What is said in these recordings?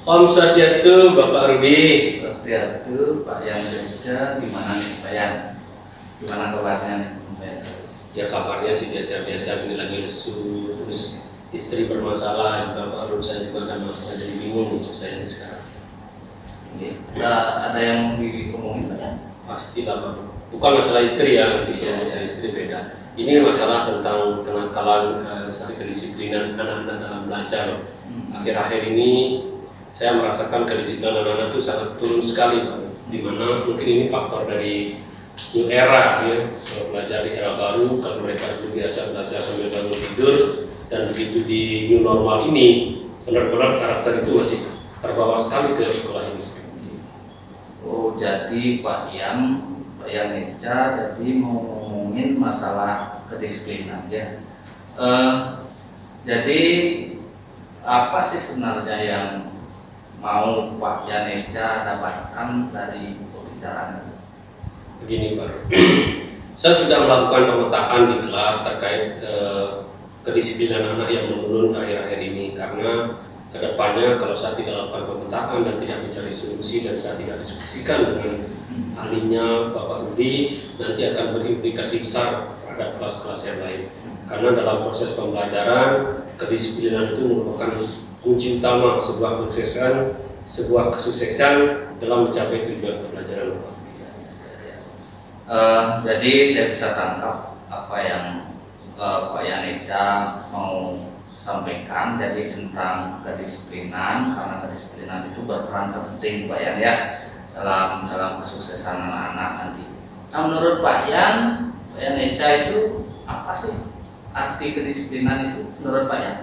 Om Swastiastu, Bapak Rudi. Swastiastu, Pak Yan Beca, gimana nih Pak Yan? Gimana kabarnya nih Pak Yan? Ya kabarnya sih biasa-biasa, ini lagi lesu, terus istri bermasalah, Bapak Rudi saya juga ada masalah, jadi bingung untuk saya ini sekarang. Ada yang mau diomongin Pak Yan? Pasti lah Pak. Bukan masalah istri ya, nanti ya, masalah istri beda. Ini masalah tentang kenakalan, kedisiplinan anak-anak dalam belajar. Akhir-akhir ini saya merasakan kedisiplinan anak-anak itu sangat turun sekali Pak. Dimana mungkin ini faktor dari new era ya, kalau belajar di era baru, kalau mereka biasa belajar sambil bangun tidur, dan begitu di new normal ini benar-benar karakter itu masih terbawa sekali ke sekolah ini. Oh, jadi Pak Yan Eca jadi mau ngomongin masalah kedisiplinan ya. Jadi apa sih sebenarnya yang mau Pak Yan Eca dapatkan dari pembicaraan itu? Begini Pak, saya sudah melakukan pemetaan di kelas terkait kedisiplinan anak yang menurun akhir-akhir ini, karena kedepannya kalau saya tidak lakukan pemetaan dan tidak mencari solusi dan saya tidak diskusikan dengan ahlinya Bapak Rudi, nanti akan berimplikasi besar terhadap kelas-kelas yang lain. Karena dalam proses pembelajaran, kedisiplinan itu merupakan kunci utama sebuah kesuksesan dalam mencapai tujuan pembelajaran. Jadi saya bisa tangkap apa yang Pak Yan Eca mau sampaikan, jadi tentang kedisiplinan, karena kedisiplinan itu berperan penting Pak Yan ya dalam kesuksesan anak-anak nanti. Nah, menurut Pak Yan Eca itu apa sih arti kedisiplinan itu menurut Pak Yan?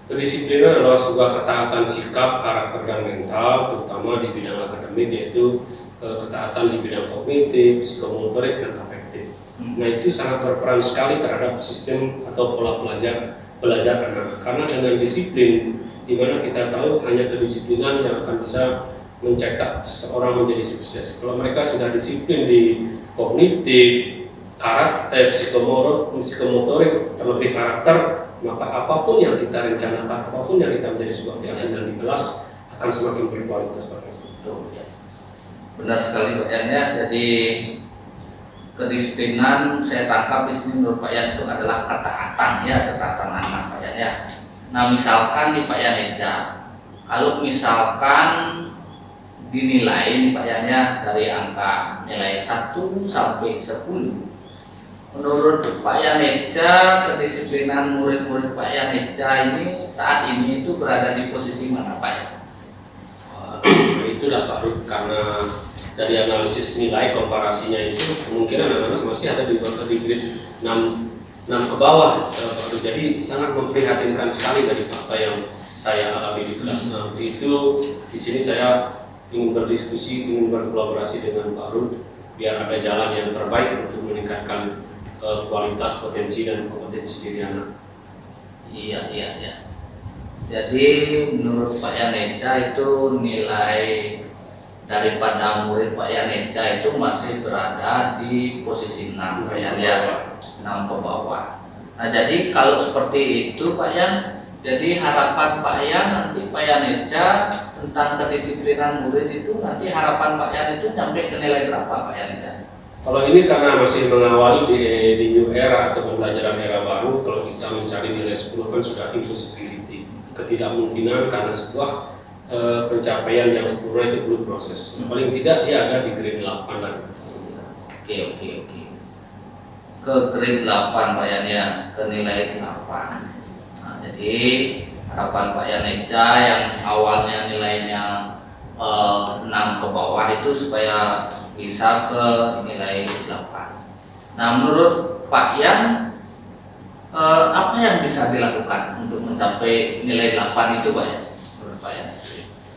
Kedisiplinan adalah sebuah ketaatan sikap, karakter, dan mental, terutama di bidang akademik, yaitu ketaatan di bidang kognitif, psikomotorik, dan afektif. Nah, itu sangat berperan sekali terhadap sistem atau pola belajar anak. Karena dengan disiplin, di mana kita tahu hanya kedisiplinan yang akan bisa mencetak seseorang menjadi sukses. Kalau mereka sudah disiplin di kognitif, karakter, psikomotorik, terlebih karakter, maka apapun yang kita rencanakan, apapun yang kita menjadi sebuah keyakinan di kelas akan semakin berkualitas. Benar sekali Pak Yan ya. Jadi kedisiplinan saya tangkap di sini menurut Pak Yan itu adalah ketaatan anak Pak Yan ya. Nah, misalkan nih Pak Yan Eca, kalau misalkan dinilai nih Pak Yan ya dari angka nilai 1 sampai 10, menurut Pak Yan Eca kedisiplinan murid-murid Pak Yan Eca ini saat ini itu berada di posisi mana Pak Yan? Itulah Pak Rud, karena dari analisis nilai komparasinya itu kemungkinan anak-anak masih ada di grade 6 ke bawah Pak Rud. Jadi sangat memprihatinkan sekali dari fakta yang saya alami di kelas. Nah, itu di sini saya ingin berdiskusi, ingin berkolaborasi dengan Pak Rud biar ada jalan yang terbaik untuk meningkatkan kualitas, potensi, dan kompetensi diri anak. Iya. Jadi menurut Pak Yan Eca itu nilai daripada murid Pak Yan Eca itu masih berada di posisi 6 Pak Yan ya, 6 ke bawah. Nah, jadi kalau seperti itu Pak Yan, jadi harapan Pak Yan nanti Pak Yan Eca tentang kedisiplinan murid itu, nanti harapan Pak Yan itu sampai ke nilai berapa Pak Yan Eca? Kalau ini karena masih mengawali di new era atau pembelajaran era baru, kalau kita mencari nilai 10 kan sudah impossibility, ketidakmungkinan, karena sebuah pencapaian yang sempurna itu belum proses. Paling tidak ya ada di grade 8 lah. Oke. Ke grade 8 Pak Yan ya, ke nilai 8. Nah, jadi harapan Pak Yan Eca yang awalnya nilainya 6 ke bawah itu supaya bisa ke nilai 8. Nah, menurut Pak Yan apa yang bisa dilakukan untuk mencapai nilai 8 itu Pak Yan? Menurut Pak Yan?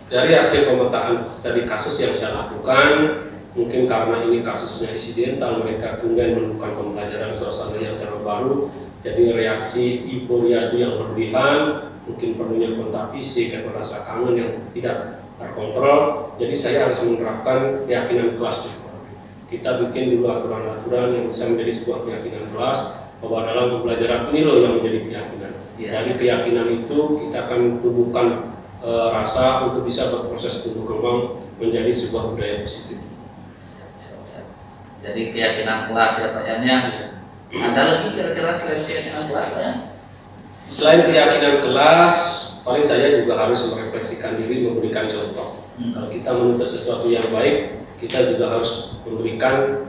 Dari hasil pemetaan studi kasus yang saya lakukan, mungkin karena ini kasusnya insidental, mereka kemudian menemukan pembelajaran suasana yang sangat baru, jadi reaksi euforia itu yang berlebihan, mungkin perlunya kontak fisik atau rasa kangen yang tidak terkontrol. Jadi saya harus menerapkan keyakinan kelas. Kita bikin dulu aturan-aturan yang bisa menjadi sebuah keyakinan kelas, bahwa dalam pembelajaran ini loh yang menjadi keyakinan. Dari keyakinan itu kita akan tumbuhkan rasa untuk bisa berproses tumbuh kembang menjadi sebuah budaya positif. Jadi keyakinan kelas ya Pak Yan ya. Ada lagi kira-kira selain keyakinan kelas Pak Yan? Selain keyakinan kelas, paling saya juga harus merefleksikan diri, memberikan contoh. Kalau kita menuntut sesuatu yang baik, kita juga harus memberikan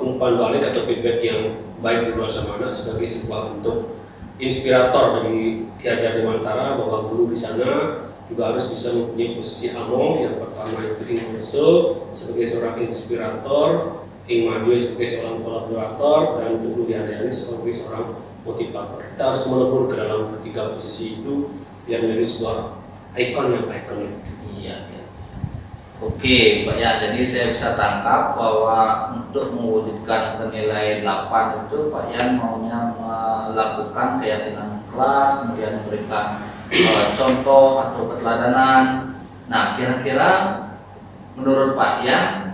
umpan balik atau feedback yang baik di luar sana sebagai sebuah bentuk inspirator dari Ki Hajar Dewantara, bahwa guru di sana juga harus bisa mempunyai posisi among. Yang pertama itu Ing Urso sebagai seorang inspirator, Ing Madyo sebagai seorang kolaborator, dan untuk Luliandayani sebagai seorang motivator. Kita harus melebur ke dalam ketiga posisi itu biar menjadi sebuah ikon yang ikonik. Iya. Oke Pak Yan, jadi saya bisa tangkap bahwa untuk mewujudkan nilai 8 itu Pak Yan maunya melakukan keyakinan kelas, kemudian memberikan contoh atau keteladanan. Nah, kira-kira menurut Pak Yan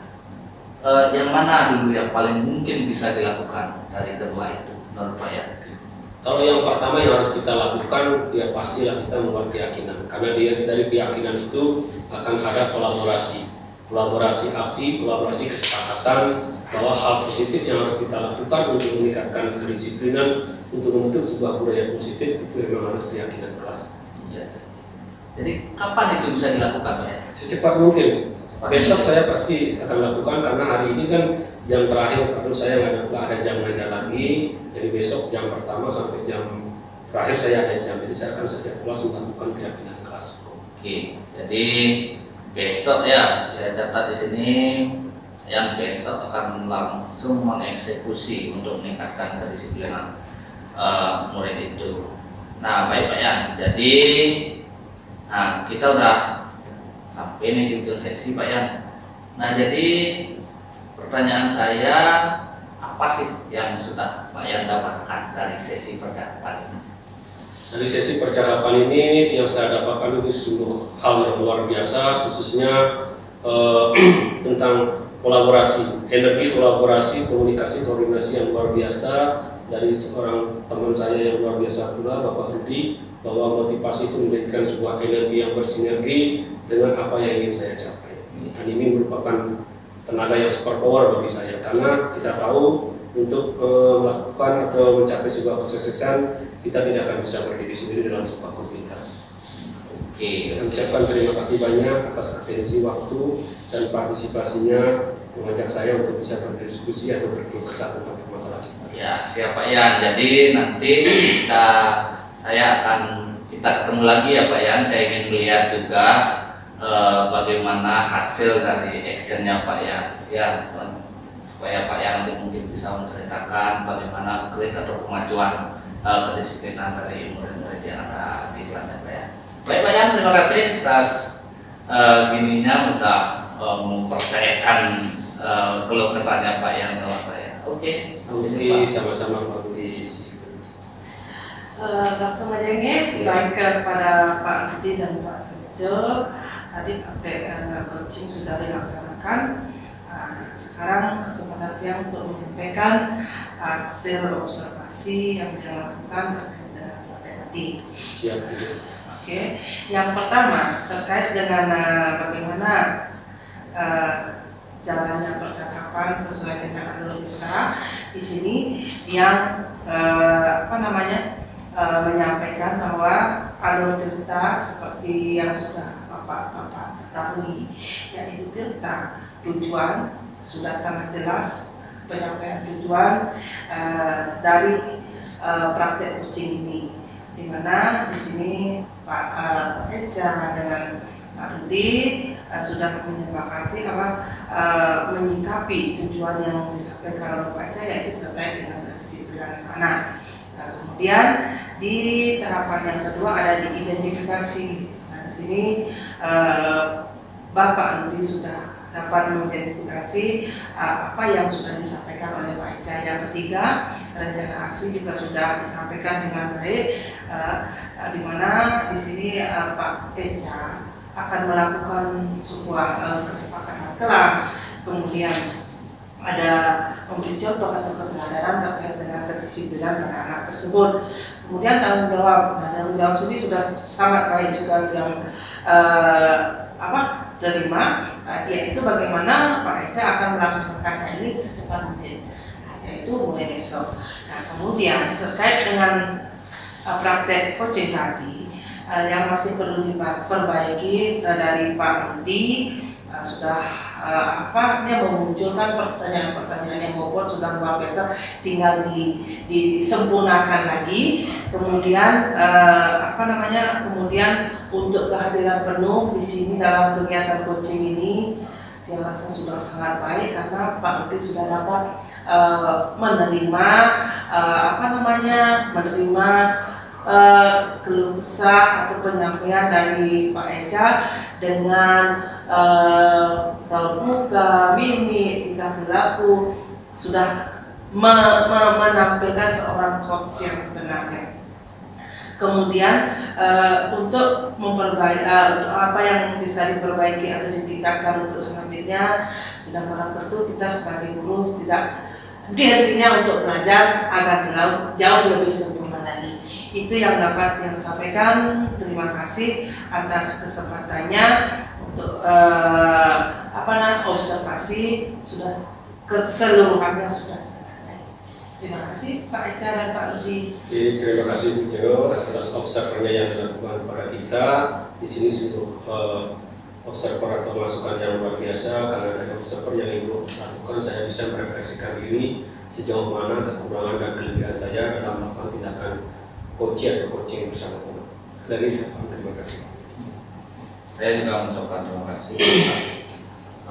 yang mana dulu yang paling mungkin bisa dilakukan dari kedua itu menurut Pak Yan? Kalau yang pertama yang harus kita lakukan, ya pastilah kita membuat keyakinan. Karena dari keyakinan itu akan ada kolaborasi aksi, kolaborasi kesepakatan bahwa hal positif yang harus kita lakukan untuk meningkatkan kedisiplinan, untuk membentuk sebuah budaya positif, itu memang harus keyakinan kelas. Iya. Jadi kapan itu bisa dilakukan Pak Yan? Secepat mungkin. Besok saya pasti akan lakukan, karena hari ini kan jam terakhir, lalu saya nggak ada jam ngajar lagi. Jadi besok jam pertama sampai jam terakhir saya ada jam. Jadi saya akan setiap kelas melakukan keyakinan kelas. Oke, jadi besok ya saya catat di sini yang besok akan langsung mengeksekusi untuk meningkatkan kedisiplinan murid itu. Nah baik Pak Yan, jadi kita udah sampai nih di ujung sesi Pak Yan. Nah jadi pertanyaan saya, apa sih yang sudah Pak Yan dapatkan dari sesi percakapan ini? Dari sesi percakapan ini yang saya dapatkan itu sungguh hal yang luar biasa, khususnya tentang kolaborasi, energi kolaborasi, komunikasi, koordinasi yang luar biasa dari seorang teman saya yang luar biasa pula, Bapak Rudi, bahwa motivasi itu menjadikan sebuah energi yang bersinergi dengan apa yang ingin saya capai. Dan ini merupakan tenaga yang super power bagi saya, karena kita tahu untuk melakukan atau mencapai sebuah kesuksesan, kita tidak akan bisa berdiri sendiri dalam sebuah komunitas. Oke, saya ucapkan terima kasih banyak atas atensi waktu dan partisipasinya mengajak saya untuk bisa berdiskusi atau berkeluh kesah tentang masalah kita. Ya, siap Pak Yan. Jadi nanti kita ketemu lagi ya Pak Yan. Saya ingin melihat juga bagaimana hasil dari actionnya Pak Yan. Ya, supaya Pak Yan nanti mungkin bisa menceritakan bagaimana grade atau kemajuan kedisiplinan dari murid-murid yang ada di kelas Pak Yan. Baik Pak Yan, terima kasih atas gininya udah mempercayakan keluh kesahnya Pak Yan sama saya. Oke, sama-sama Pak Budi. Langsung aja ini baik kepada Pak Rudi dan Pak Sujo. Tadi coaching sudah dilaksanakan. Sekarang kesempatan dia untuk menyampaikan hasil observasi yang dia lakukan terkait dengan materi tadi. Siap. Oke, yang pertama terkait dengan bagaimana jalannya percakapan sesuai dengan alur kita. Di sini yang menyampaikan bahwa alur delta seperti yang sudah Bapak ketahui, yaitu delta tujuan sudah sangat jelas, penyampaian tujuan dari praktek coaching ini, di mana di sini Pak Eja dengan Pak Rudi sudah menyepakati menyikapi tujuan yang disampaikan oleh Pak Eja, yaitu terkait dengan kedisiplinan anak. Kemudian di tahapan yang kedua ada di identifikasi. Nah, di sini Bapak Rudi sudah dapat mengidentifikasi apa yang sudah disampaikan oleh Pak Eja. Yang ketiga, rencana aksi juga sudah disampaikan dengan baik, di mana di sini Pak Eja akan melakukan sebuah kesepakatan kelas, kemudian ada memberi contoh atau keteladanan terkait dengan kedisiplinan pada anak tersebut. Kemudian tanggung jawab, nah tanggung jawab sini sudah sangat baik juga yang terima, yaitu bagaimana Pak Eca akan melaksanakannya ini secepat mungkin, yaitu mulai besok. Nah kemudian terkait dengan praktek coaching tadi, yang masih perlu diperbaiki dari Pak Rudi, sudah memunculkan pertanyaan-pertanyaan yang bobot sudah luar biasa, tinggal disempurnakan lagi. Kemudian kemudian untuk kehadiran penuh di sini dalam kegiatan coaching ini, dia rasa sudah sangat baik karena Pak Rudi sudah dapat menerima keluh kesah atau penyampaian dari Pak Eca dengan raut muka, mimik, tingkah laku, sudah menampilkan seorang coach yang sebenarnya. Kemudian untuk memperbaiki apa yang bisa diperbaiki atau ditingkatkan untuk selanjutnya, sudah barang tentu kita sebagai guru tidak dihentinya untuk belajar agar jauh lebih sempurna lagi. Itu yang dapat yang sampaikan. Terima kasih atas kesempatannya untuk observasi sudah keseluruhannya sudah selesai. Terima kasih Pak Eca dan Pak Rudi. Terima kasih Bu Jo atas observernya yang dilakukan kepada kita. Di sini sungguh observer atau masukan yang luar biasa, karena dari observer yang Ibu lakukan saya bisa merefleksikan diri sejauh mana kekurangan dan kelebihan saya dalam melakukan tindakan coaching bersama teman. Dari itu, terima kasih. Saya juga mengucapkan terima kasih atas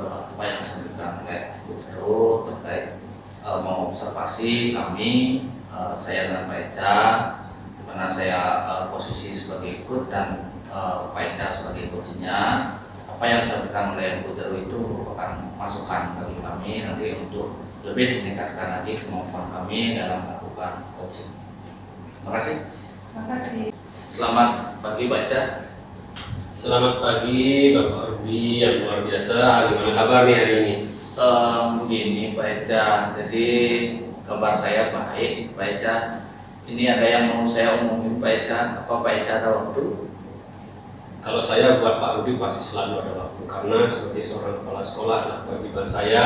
apa yang disampaikan oleh Bu Vero terkait mengobservasi kami, saya dan Pak Eca, di mana saya posisi sebagai ikut dan Pak Eca sebagai coachnya. Apa yang disampaikan oleh Bu Vero itu merupakan masukan bagi kami nanti untuk lebih meningkatkan lagi kemampuan kami dalam melakukan coaching. Terima kasih. Terima kasih. Selamat pagi Pak Eca. Selamat pagi Bapak Rudi yang luar biasa. Gimana kabar nih hari ini? Begini Pak Eca, jadi kabar saya baik Pak Eca. Ini ada yang mau saya omongin Pak Eca. Apa Pak Eca ada waktu? Kalau saya buat Pak Rudi pasti selalu ada waktu, karena sebagai seorang kepala sekolah adalah kewajiban saya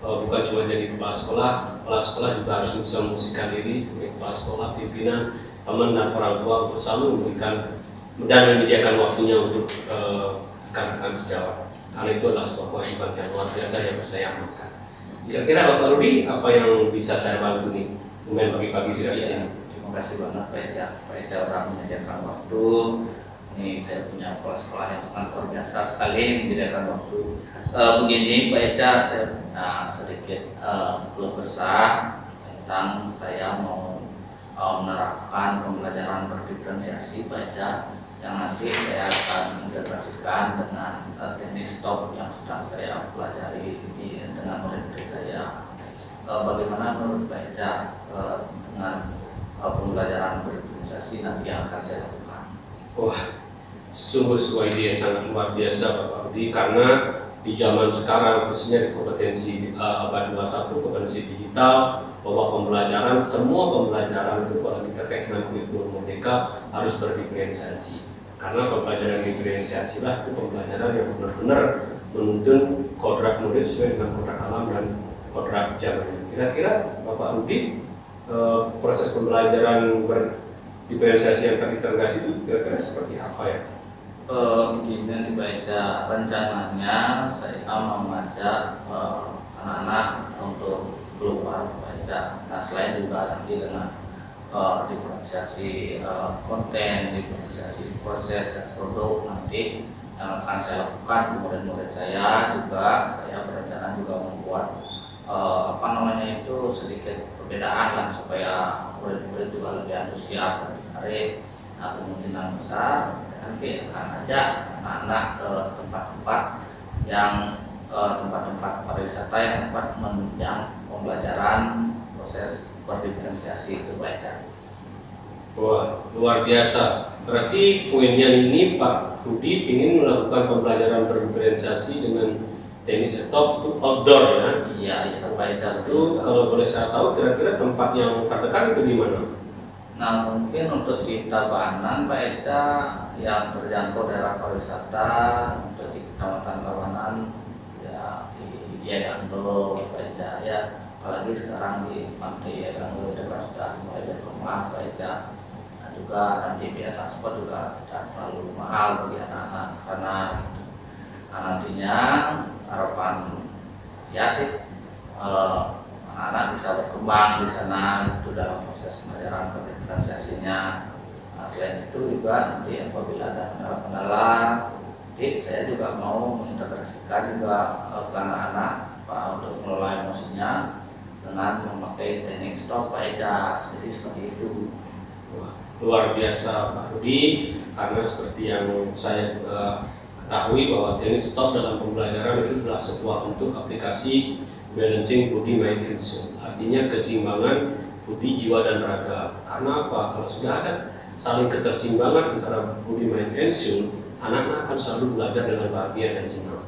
bukan cuma jadi kepala sekolah juga harus bisa memposisikan diri sebagai kepala sekolah, pimpinan, teman dan orang tua untuk selalu memberikan dan menyediakan waktunya untuk rekan-rekan sejawat. Karena itu adalah sebuah kewajiban yang luar biasa yang saya amalkan. Kira-kira Bapak Rudi apa yang bisa saya bantu nih? Kemudian pagi-pagi sudah di sini. Terima kasih banget Pak Eca. Pak Eca sudah menyediakan waktu. Ini saya punya kepala sekolah yang sangat luar biasa sekali menyediakan waktu. Begini Pak Eca, saya punya sedikit keluh kesah tentang saya mau menerapkan pembelajaran berdiferensiasi Pak Eca, yang nanti saya akan integrasikan dengan teknik stop yang sudah saya pelajari dengan murid-murid saya. Bagaimana menurut Pak Eca dengan pembelajaran berdiferensiasi nanti yang akan saya lakukan? Wah, sungguh sebuah ide yang sangat luar biasa Bapak Rudi, karena di zaman sekarang khususnya di kompetensi abad 21, kompetensi digital, bahwa semua pembelajaran itu apalagi terkait dengan kurikulum merdeka harus berdiferensiasi. Karena pembelajaran diferensiasi lah itu pembelajaran yang benar-benar menuntun kodrat murid sesuai dengan kodrat alam dan kodrat zamannya. Kira-kira Bapak Rudi, proses pembelajaran berdiferensiasi yang terintegrasi itu kira-kira seperti apa ya? Begini dibaca, rencananya saya mengajak anak-anak untuk keluar baca. Nah selain juga nanti dengan diferensiasi konten, diferensiasi proses dan produk nanti yang akan saya lakukan di murid-murid saya juga. Saya berencana juga membuat sedikit perbedaan lah supaya murid-murid juga lebih antusias dan menarik. Nah kemungkinan besar nanti akan ajak anak-anak ke tempat-tempat yang tempat-tempat pariwisata yang dapat menunjang pembelajaran proses berdiferensiasi itu baca. Wah, luar biasa. Berarti poinnya ini Pak Rudi ingin melakukan pembelajaran berdiferensiasi dengan teknik stop itu outdoor ya? Iya, itu baca itu. Kalau boleh saya tahu kira-kira tempat yang terdekat itu di mana? Nah mungkin untuk di Tabanan Pak Eca yang terjangkau daerah pariwisata untuk di Kecamatan Tabanan ya di Yaganggo Pak Eca ya, apalagi sekarang di Pantai Yaganggo juga sudah mulai berkembang Pak Eca. Nah juga nanti biaya transport juga tidak terlalu mahal bagi anak-anak ke sana gitu. Nah nantinya harapan ya sih anak-anak bisa berkembang di sana itu dalam proses pembelajaran diferensiasinya. Nah, selain itu juga nanti apabila ada kendala-kendala, jadi saya juga mau mengintegrasikan juga ke anak-anak untuk mengelola emosinya dengan memakai teknik stop Pak Eca. Jadi seperti itu. Wah, luar biasa Pak Rudi, karena seperti yang saya ketahui bahwa teknik stop dalam pembelajaran itu adalah sebuah bentuk aplikasi balancing body, mind, and soul. Artinya keseimbangan budi, jiwa, dan raga. Karena apa? Kalau sudah ada saling keterseimbangan antara body, mind, and soul, anak-anak akan selalu belajar dengan bahagia dan senang.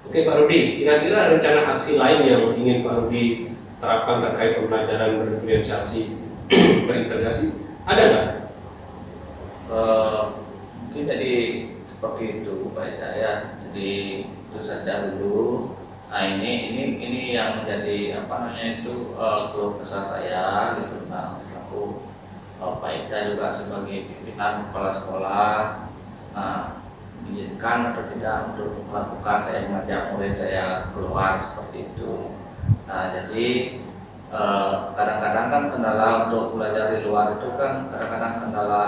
Oke Pak Rudi, kira-kira rencana aksi lain yang ingin Pak Rudi terapkan terkait pembelajaran berdiferensiasi terintegrasi, ada nggak? Mungkin jadi seperti itu Pak Eca ya. Jadi itu saja dulu. Nah ini yang menjadi keluh kesah saya gitu. Nah selaku Pak Eca juga sebagai pimpinan kepala sekolah, nah mengizinkan atau tidak untuk melakukan saya mengajak murid saya keluar seperti itu. Nah jadi kadang-kadang kan kendala untuk belajar di luar itu kan kadang-kadang kendala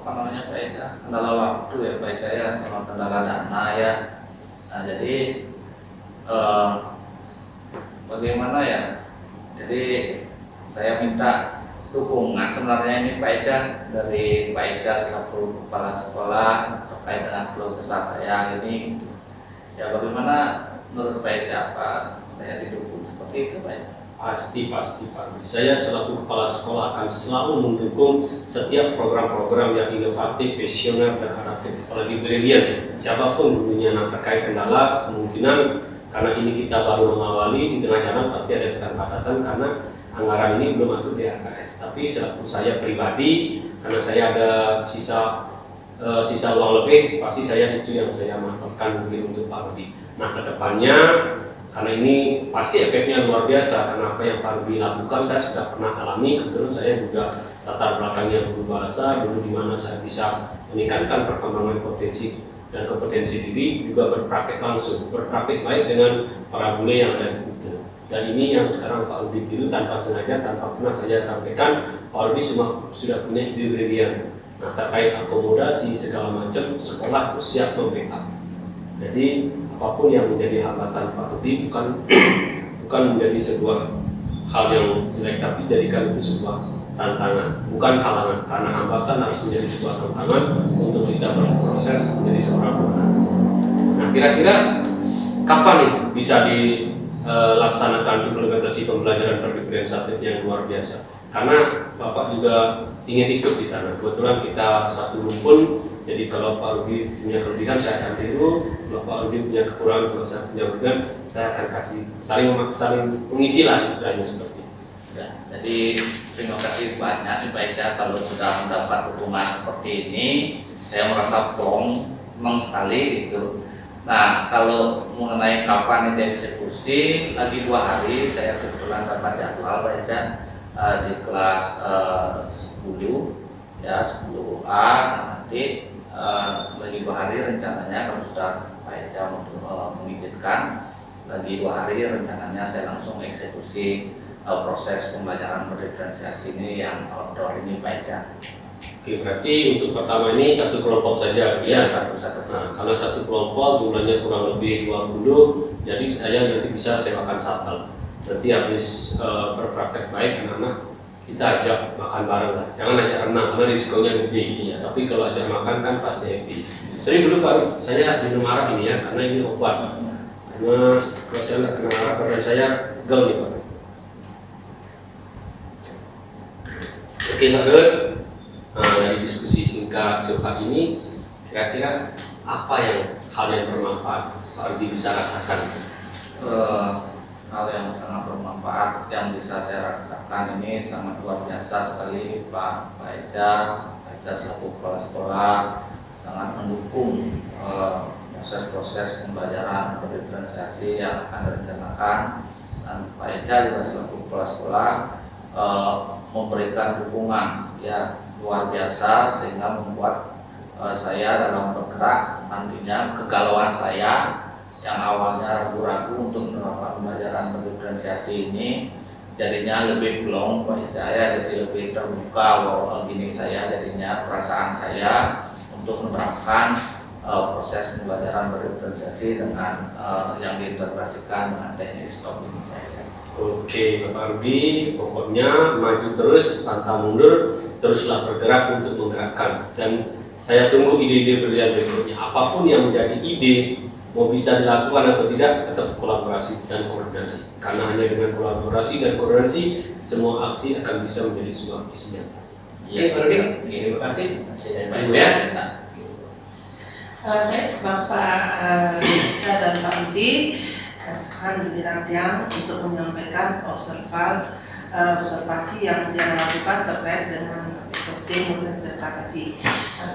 Pak Eca, kendala waktu ya Pak Eca ya, sama kendala dana ya. Nah jadi bagaimana ya? Jadi saya minta dukungan sebenarnya ini Pak Eca, dari Pak Eca selaku kepala sekolah terkait dengan keluh kesah saya ini. Ya bagaimana menurut Pak Eca, apa saya didukung seperti itu Pak Eca? Pasti Pak Rudi. Saya selaku kepala sekolah akan selalu mendukung setiap program-program yang inovatif, visioner, dan adaptif, apalagi brilian. Siapapun dulunya terkait kendala, kemungkinan karena ini kita baru mengawali, di tengah jalan pasti ada keterbatasan karena anggaran ini belum masuk di RKS. Tapi selaku saya pribadi, karena saya ada sisa uang lebih, pasti saya itu yang saya manfaatkan mungkin untuk Pak Rudi. Nah kedepannya, karena ini pasti efeknya luar biasa, karena apa yang Pak Rudi lakukan saya sudah pernah alami. Kebetulan saya juga latar belakangnya guru bahasa, dulu di mana saya bisa meningkatkan perkembangan potensi dan kompetensi diri, juga berpraktek langsung, berpraktek baik dengan para bule yang ada di Kuta. Dan ini yang sekarang Pak Rudi tiru tanpa sengaja, tanpa pernah saya sampaikan, Pak Rudi sudah punya ide brilian. Nah terkait akomodasi segala macam, sekolah itu siap membackup. Jadi apapun yang menjadi hambatan Pak Rudi bukan menjadi sebuah hal yang jelek, tapi jadikan itu sebuah tantangan, bukan halangan. Karena hambatan harus menjadi sebuah tantangan untuk kita berproses menjadi seorang pemenang. Nah kira-kira kapan nih bisa dilaksanakan implementasi pembelajaran berdiferensiatif yang luar biasa? Karena Bapak juga ingin ikut di sana. Kebetulan kita satu rumpun. Jadi kalau Pak Rudi punya kelebihan saya akan tiru, kalau Pak Rudi punya kekurangan, kalau saya punya kelebihan saya akan kasih, saling mengisi lah istilahnya seperti itu. Ya, jadi terima kasih banyak nih Pak Eca, kalau sudah mendapat dukungan seperti ini, saya merasa senang sekali gitu. Nah kalau mengenai kapan ini eksekusi, lagi 2 hari saya kebetulan dapat jadwal Pak Eca di kelas 10 ya 10A nanti. Lagi 2 hari rencananya, kalau sudah Pak Eca mengizinkan, lagi 2 hari rencananya saya langsung eksekusi proses pembelajaran berdiferensiasi ini yang outdoor ini Pak Eca. Oke, berarti untuk pertama ini satu kelompok saja ya? Satu. Nah, karena satu kelompok jumlahnya kurang lebih 20, jadi saya nanti bisa sewakan shuttle. Nanti habis berpraktek baik anak-anak, kita ajak makan bareng lah. Jangan ajak renang karena risikonya gede. Ya. Tapi kalau ajak makan kan pasti happy. Jadi dulu Pak, saya minum marah ini ya, karena ini obat. Karena kalau saya nggak kena marah, badan saya pegel nih Pak. Oke Pak Rud, nah, dari diskusi singkat curhat ini, kira-kira apa hal yang bermanfaat Pak Rudi bisa rasakan? hal yang sangat bermanfaat yang bisa saya rasakan. Ini sangat luar biasa sekali Pak Eja selaku kepala sekolah sangat mendukung proses-proses pembelajaran berdiferensiasi yang akan direncanakan, dan Pak Eja juga selaku kepala sekolah memberikan dukungan ya luar biasa sehingga membuat saya dalam bergerak nantinya kegalauan saya yang awalnya ragu-ragu untuk menerapkan pembelajaran berdiferensiasi ini jadinya lebih plong Pak Ijaya, jadi lebih terbuka bahwa gini saya jadinya perasaan saya untuk menerapkan proses pembelajaran berdiferensiasi dengan yang diintegrasikan dengan teknik stop ini. Oke Bapak Rudi, pokoknya maju terus, pantang mundur, teruslah bergerak untuk menggerakkan, dan saya tunggu ide-ide berikutnya. Apapun yang menjadi ide, mau bisa dilakukan atau tidak, tetap kolaborasi dan koordinasi. Karena hanya dengan kolaborasi dan koordinasi, semua aksi akan bisa menjadi sebuah misi nyata. Oke, terima kasih. Saya Pak ya. Baik, Bapak Eja dan Pak Rudi, sekarang giliran yang untuk menyampaikan observasi yang dia lakukan terkait dengan coaching model Tirta tadi.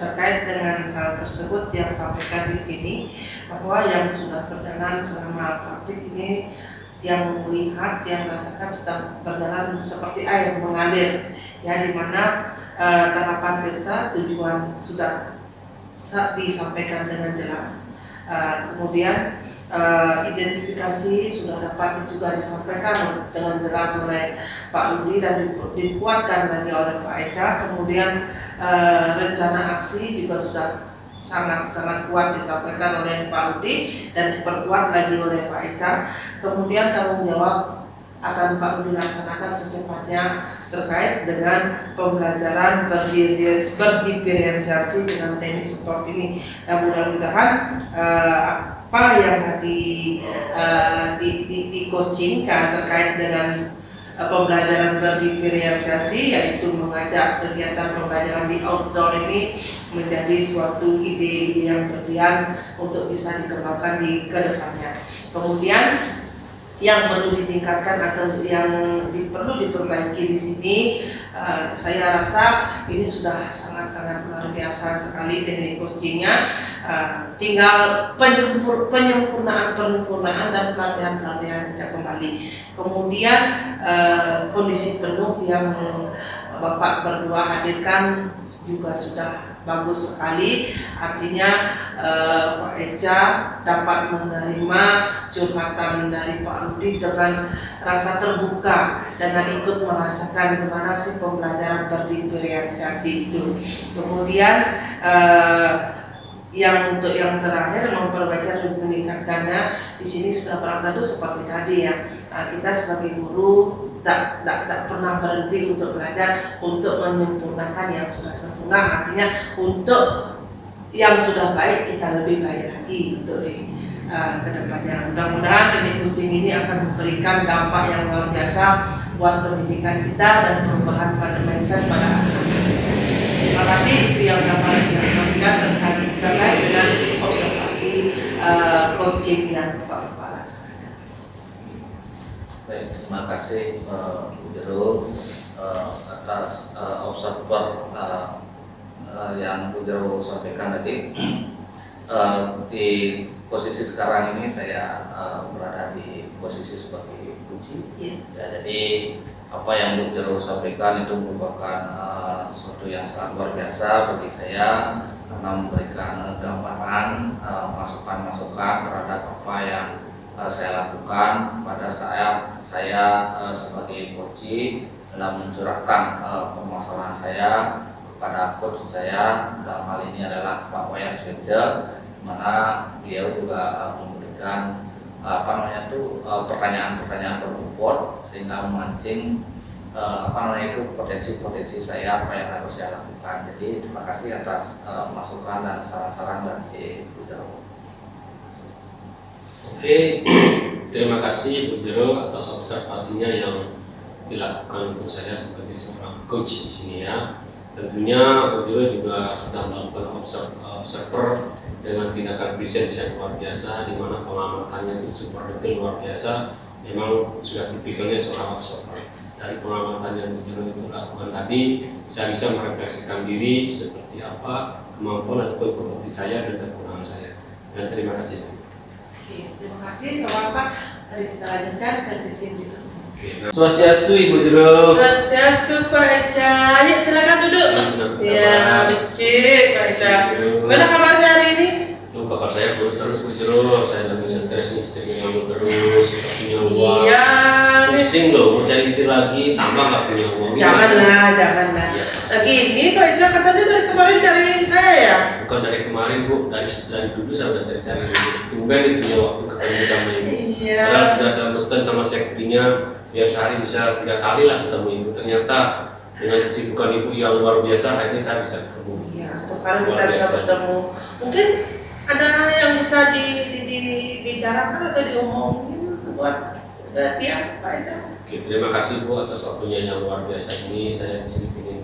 Terkait dengan hal tersebut yang sampaikan di sini, bahwa yang sudah berjalan selama praktik ini, yang melihat, yang merasakan sudah berjalan seperti air mengalir, ya, di mana tahapan Tirta tujuan sudah disampaikan dengan jelas. Kemudian identifikasi sudah dapat juga disampaikan dengan jelas oleh Pak Rudi dan dikuatkan lagi oleh Pak Eja. Kemudian rencana aksi juga sudah sangat kuat disampaikan oleh Pak Rudi dan diperkuat lagi oleh Pak Eja. Kemudian tanggung jawab akan Pak Rudi laksanakan secepatnya terkait dengan pembelajaran berdiferensiasi dengan teknik stop ini. Dan mudah-mudahan apa yang tadi di-coachingkan terkait dengan pembelajaran berdiferensiasi, yaitu mengajak kegiatan pembelajaran di outdoor ini menjadi suatu ide-ide yang berlian untuk bisa dikembangkan di kedepannya. Kemudian yang perlu ditingkatkan atau yang perlu diperbaiki di sini, saya rasa ini sudah sangat luar biasa sekali teknik coachingnya. Tinggal penyempurnaan dan pelatihan kembali. Kemudian kondisi penuh yang Bapak berdua hadirkan juga sudah bagus sekali. Artinya Pak Eja dapat menerima curhatan dari Pak Rudi dengan rasa terbuka, dengan ikut merasakan gimana sih pembelajaran berdiferensiasi itu. Kemudian yang untuk yang terakhir memperbaiki dan meningkatkannya di sini sudah berangkat seperti tadi ya. Kita sebagai guru tidak pernah berhenti untuk belajar untuk menyempurnakan yang sudah sempurna. Artinya untuk yang sudah baik kita lebih baik lagi untuk di kedepannya. Mudah-mudahan teknik coaching ini akan memberikan dampak yang luar biasa buat pendidikan kita dan perubahan pada mindset pada anak-anak. Terima kasih, itu yang dapat kita sampaikan terkait dengan observasi coaching yang Bapak laksanakan. Baik, terima kasih Bu Jero atas observer yang Bu Jero sampaikan tadi. Di posisi sekarang ini saya berada di posisi sebagai kunci. Ya, jadi apa yang Bu Jero sampaikan itu merupakan sesuatu yang sangat luar biasa bagi saya, karena memberikan gambaran, masukan-masukan terhadap apa yang saya lakukan pada saat saya sebagai coach dalam mencurahkan permasalahan saya kepada coach saya, dalam hal ini adalah Pak Wayan Sweja, mana beliau juga memberikan pertanyaan-pertanyaan berbobot sehingga memancing potensi-potensi saya, apa yang harus saya lakukan. Jadi terima kasih atas masukan dan saran-saran dari Bu Jero. Oke, terima kasih Bu Jero atas observasinya yang dilakukan untuk saya sebagai seorang coach di sini ya. Tentunya Bu Jero juga sudah melakukan observer dengan tindakan presence yang luar biasa, di mana pengamatannya itu super detail luar biasa memang sudah tipikalnya seorang observer. Dari pengamatan yang Bu Jero itu lakukan tadi, saya bisa merefleksikan diri seperti apa kemampuan ataupun kompetisi saya dan kekurangan saya. Dan terima kasih. Oke, terima kasih Bapak. Mari kita lanjutkan ke sesi berikutnya. Swastiastu Ibu Jero. Swastiastu Pak Eca. Yuk silakan duduk. Ya, becik Pak Eca. Gimana kabarnya hari ini? Kabar saya buruk terus Bu Jero. Saya lagi stres nih, istrinya nganggur terus, nggak punya uang. Iya. Pusing loh, mau cari istri lagi, tambah nggak punya uang. Janganlah. Ya, Lagi ini Pak Eca katanya dari kemarin cari saya ya? bukan dari kemarin Bu, dari dulu saya udah cari-cari dulu. Tumben nih punya waktu ketemu sama Ibu. Iya. Padahal sudah saya pesan sama sekretarinya, biar sehari bisa 3 kali lah ketemu Ibu. Ternyata dengan kesibukan Ibu yang luar biasa, akhirnya saya bisa ketemu. Iya, sekarang kita Luar bisa biasa. bertemu. Mungkin ada yang bisa dibicarakan atau diomongin buat dia Pak Eca? Oke, terima kasih Bu atas waktunya yang luar biasa ini. Saya di sini ingin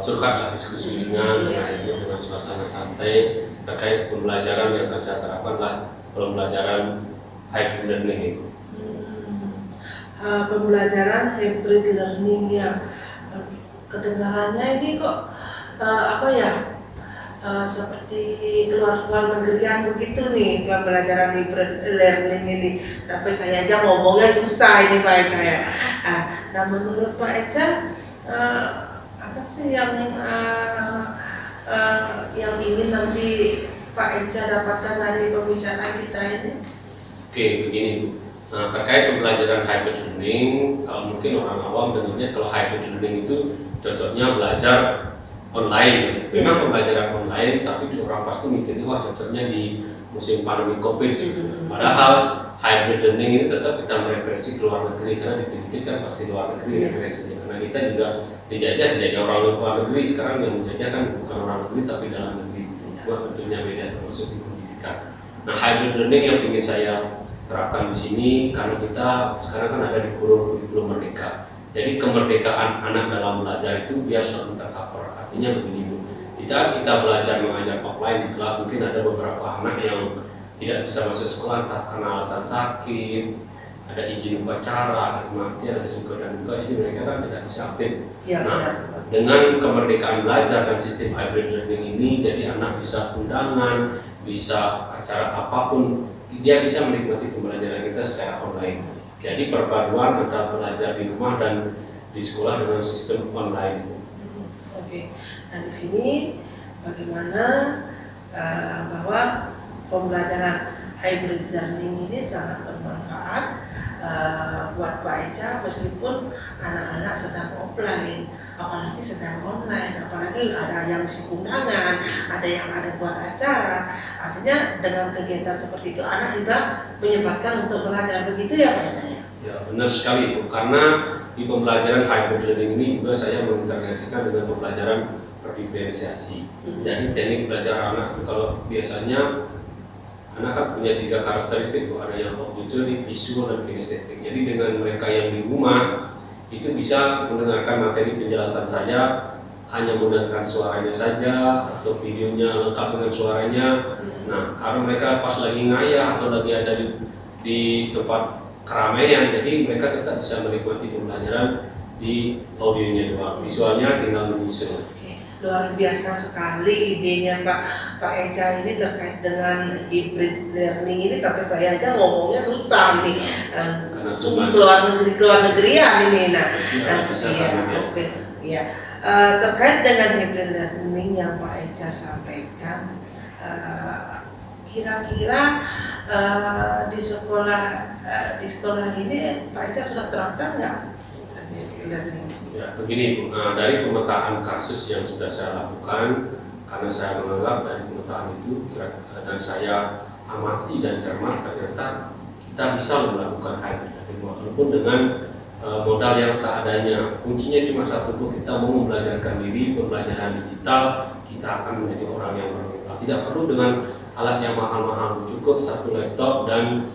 curhat lah, diskusi ringan dengan suasana santai terkait pembelajaran yang akan saya terapkan lah, pembelajaran hybrid learning ini. Pembelajaran hybrid learning ya, kedengarannya ini kok apa ya, seperti keluar negerian begitu nih pembelajaran hybrid learning ini. Tapi saya aja ngomongnya susah ini Pak Eca ya. Nah menurut Pak Eca apa sih yang ingin nanti Pak Eca dapatkan dari pembicaraan kita ini? Oke, begini Bu. Nah, terkait pembelajaran hybrid learning, kalau mungkin orang awam dengarnya kalau hybrid learning itu cocoknya belajar online. Memang pembelajaran online, tapi orang pasti mikirnya wah cocoknya di musim pandemi COVID. Padahal hybrid learning ini tetap kita mereferensi ke luar negeri, karena dipikir kan pasti luar negeri referensinya. Karena kita juga dijajah orang luar negeri. Sekarang yang menjajah kan bukan orang negeri tapi dalam negeri. Cuma tentunya beda termasuk di pendidikan. Nah, hybrid learning yang ingin saya terapkan di sini karena kita sekarang kan ada di kurikulum merdeka. Jadi kemerdekaan anak dalam belajar itu biar selalu tercover. Artinya begini Bu, di saat kita belajar mengajar offline di kelas mungkin ada beberapa anak yang tidak bisa masuk sekolah entah karena alasan sakit, ada izin upacara, ada kematian, ada suka dan duka, jadi mereka kan tidak bisa aktif. Ya, Nah, benar. dengan kemerdekaan belajar dan sistem hybrid learning ini, jadi anak bisa undangan, bisa acara apapun, dia bisa menikmati pembelajaran kita secara online. Jadi perpaduan antara belajar di rumah dan di sekolah dengan sistem online. Oke. Nah di sini bagaimana bahwa pembelajaran hybrid learning ini sangat bermanfaat buat Pak Eca meskipun anak-anak sedang offline, apalagi sedang online, apalagi ada yang mesti undangan, ada yang ada buat acara. Artinya dengan kegiatan seperti itu anak juga menyempatkan untuk belajar, begitu ya Pak Eca ya? Ya benar sekali Bu, karena di pembelajaran hybrid learning ini juga saya mengintegrasikan dengan pembelajaran berdiferensiasi. Jadi teknik belajar anak itu kalau biasanya anak kan punya 3 karakteristik, ada yang auditory, visual, dan kinestetik. Jadi dengan mereka yang di rumah itu bisa mendengarkan materi penjelasan saya hanya menggunakan suaranya saja atau videonya lengkap dengan suaranya. Nah, karena mereka pas lagi ngayah atau lagi ada di tempat keramaian, jadi mereka tetap bisa menikmati pembelajaran di audionya doang. Visualnya tinggal menyusul. Luar biasa sekali idenya Pak Eca ini terkait dengan hybrid learning ini, sampai saya aja ngomongnya susah nih. Keluar negerian ini. Nah, ya. Terkait dengan hybrid learning yang Pak Eca sampaikan, kira-kira di sekolah ini Pak Eca sudah terapkan nggak hybrid learning? Ya, begini Bu, dari pemetaan kasus yang sudah saya lakukan, karena saya menganggap dari pemetaan itu dan saya amati dan cermat, ternyata kita bisa melakukan hybrid learning walaupun dengan modal yang seadanya. Kuncinya cuma satu Bu, kita mau membelajarkan diri, pembelajaran digital, kita akan menjadi orang yang bermental. Tidak perlu dengan alat yang mahal-mahal, cukup satu laptop dan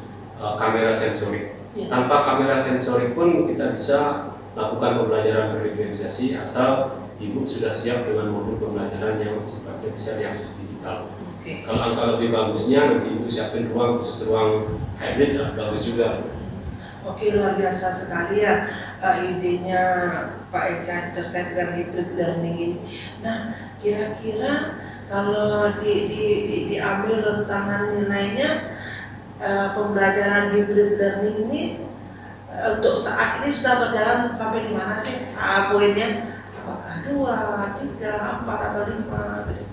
kamera sensorik. Tanpa kamera sensorik pun kita bisa lakukan pembelajaran berdiferensiasi asal Ibu sudah siap dengan modul pembelajaran yang sifatnya bisa diakses digital. Kalau angka lebih bagusnya nanti Ibu siapin ruang khusus ruang hybrid, bagus juga. Oke, luar biasa sekali ya idenya Pak Echa terkait dengan hybrid learning ini. Nah, kira-kira kalau diambil rentangan nilainya pembelajaran hybrid learning ini untuk saat ini sudah berjalan sampai di mana sih poinnya? Apakah 2, 3, 4 atau 5 gitu?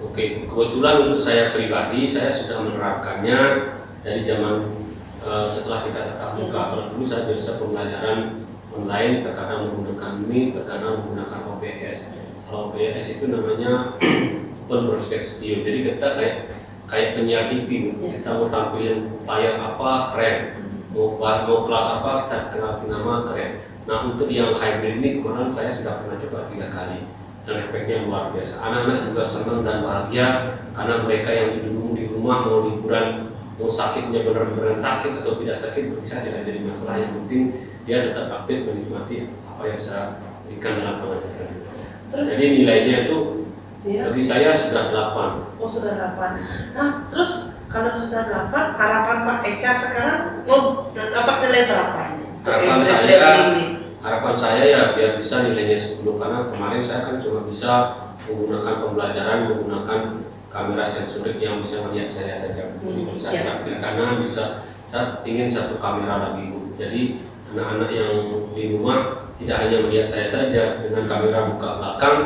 Oke, kebetulan untuk saya pribadi saya sudah menerapkannya dari zaman setelah kita tatap muka. Kalau dulu saya biasa pembelajaran online, terkadang menggunakan Meet, terkadang menggunakan OBS. Kalau OBS itu namanya Open Broadcast Studio. Jadi kita kayak penyiar TV, kita mau tampilin layar apa keren, mau kelas apa kita kenal nama keren. Nah, untuk yang hybrid ini kemarin saya sudah pernah coba 3 kali dan efeknya luar biasa. Anak-anak juga senang dan bahagia karena mereka yang di rumah mau liburan, mau sakitnya benar-benar sakit atau tidak sakit bisa tidak jadi masalah. Yang penting dia tetap update menikmati apa yang saya berikan dalam pengajaran. Terus, jadi nilainya itu ya, bagi saya sudah 8. Oh, sudah 8. Nah, terus kalau sudah 8, harapan Pak Echa sekarang mau dapat nilai berapa ini? Harapan saya ya biar bisa nilainya 10, karena kemarin saya kan cuma bisa menggunakan pembelajaran menggunakan kamera sensorik yang bisa melihat saya saja. Jadi kalau saya praktik karena bisa, saya ingin 1 kamera lagi. Jadi anak-anak yang di rumah tidak hanya melihat saya saja dengan kamera buka belakang,